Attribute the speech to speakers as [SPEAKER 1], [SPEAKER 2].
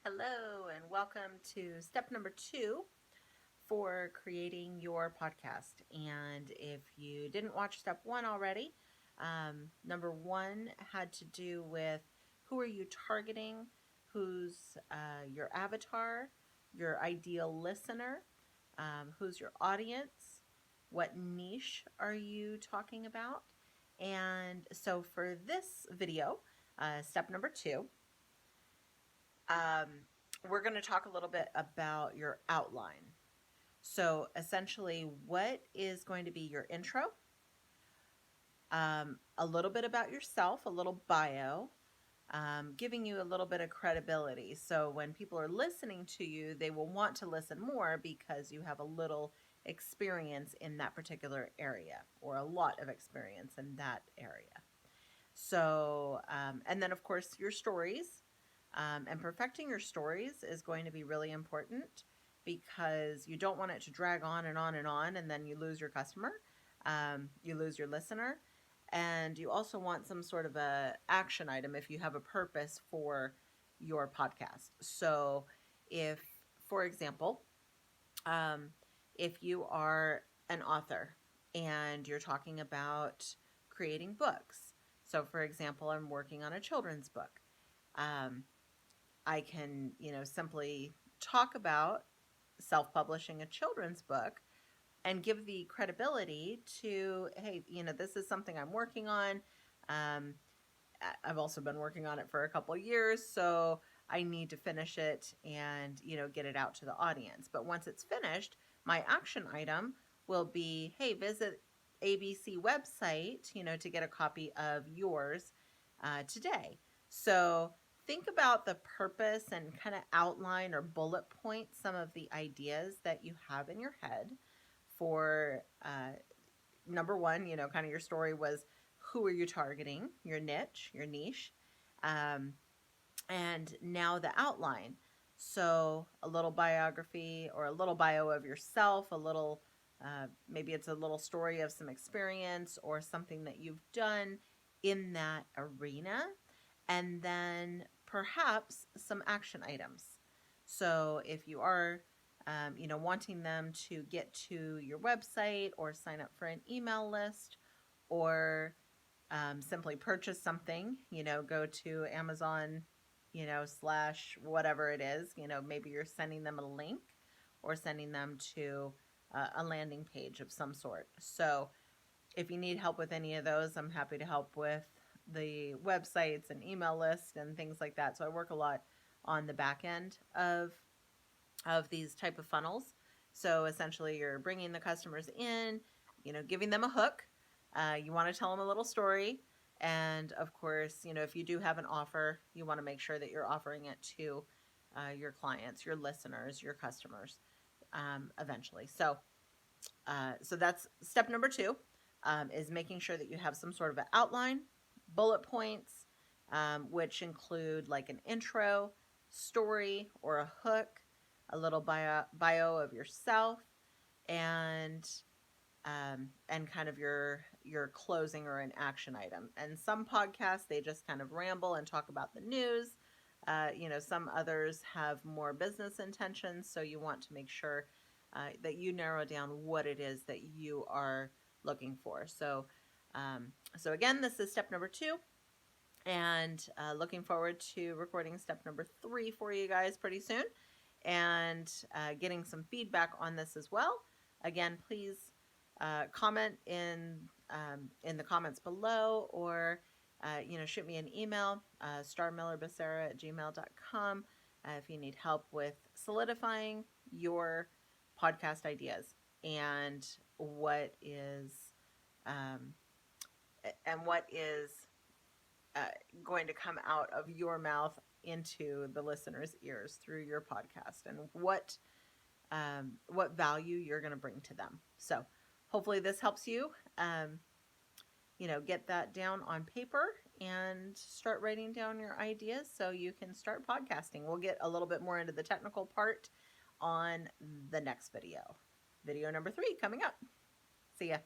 [SPEAKER 1] Hello, and welcome to step number 2 for creating your podcast. And if you didn't watch step 1 already, number 1 had to do with who are you targeting, who's your avatar, your ideal listener, who's your audience, what niche are you talking about. And so for this video, step number 2, um, we're going to talk a little bit about your outline. So, essentially, what is going to be your intro? A little bit about yourself, a little bio, giving you a little bit of credibility. So, when people are listening to you, they will want to listen more because you have a little experience in that particular area or a lot of experience in that area. So, and then of course, your stories. And perfecting your stories is going to be really important because you don't want it to drag on and on and on, and then you lose your customer, you lose your listener, and you also want some sort of a action item if you have a purpose for your podcast. So, if, for example, um, if you are an author and you're talking about creating books, so for example, I'm working on a children's book. Um, I can, simply talk about self-publishing a children's book and give the credibility to, hey, this is something I'm working on. Um, I've also been working on it for a couple years, so I need to finish it and, get it out to the audience. But once it's finished, my action item will be, hey, visit ABC website, to get a copy of yours today. So think about the purpose and kind of outline or bullet point some of the ideas that you have in your head for number one, kind of your story was who are you targeting, your niche, um, and now the outline. So a little biography or a little bio of yourself, a little, maybe it's a little story of some experience or something that you've done in that arena, and then perhaps some action items. So if you are wanting them to get to your website or sign up for an email list or simply purchase something, go to Amazon, slash whatever it is, maybe you're sending them a link or sending them to a landing page of some sort. So if you need help with any of those, I'm happy to help with the websites and email lists and things like that. So I work a lot on the back end of these type of funnels. So essentially, you're bringing the customers in, giving them a hook. You want to tell them a little story. And of course, if you do have an offer, you want to make sure that you're offering it to your clients, your listeners, your customers eventually. So that's step number 2, is making sure that you have some sort of an outline, bullet points, which include like an intro, story, or a hook, a little bio of yourself, and kind of your closing or an action item. And some podcasts, they just kind of ramble and talk about the news. Some others have more business intentions, so you want to make sure that you narrow down what it is that you are looking for. So again, this is step number 2, and looking forward to recording step number 3 for you guys pretty soon, and getting some feedback on this as well. Again, please comment in the comments below, or shoot me an email, starmillerbacera@gmail.com, if you need help with solidifying your podcast ideas and what is um, what is going to come out of your mouth into the listener's ears through your podcast, and what value you're going to bring to them. So hopefully this helps you, get that down on paper and start writing down your ideas so you can start podcasting. We'll get a little bit more into the technical part on the next video. Video number 3 coming up. See ya.